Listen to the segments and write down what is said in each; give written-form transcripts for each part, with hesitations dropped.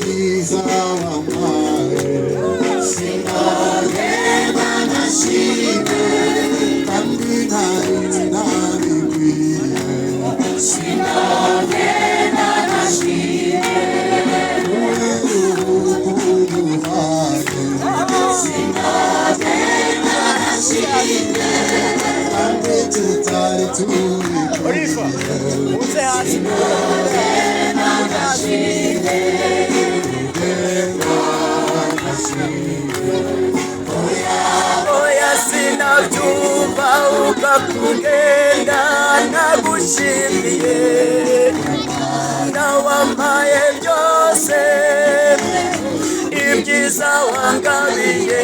ibyiza wampaye sinagenda nashimye kandi ntari nabikwiye sinagenda nashimye sinagenda nashimye kandi tutari turi sinagenda nashimye oya sinabyumva ukakugenda nagushimiye nawampaye byose ibyiza wangabiye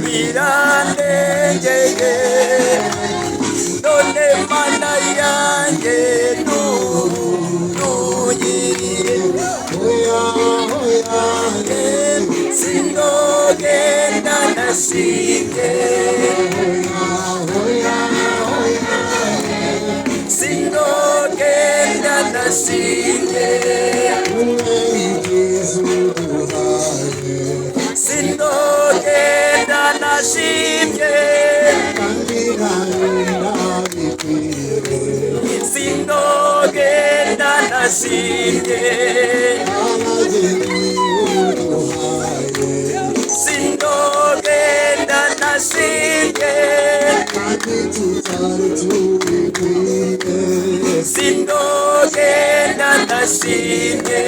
birandengeye none mana yanjye nuyiriye sinogenda nashimye sinogenda nashimye sinogenda nashimye sinogenda nashimye sinogenda nashimye sinogenda nashimye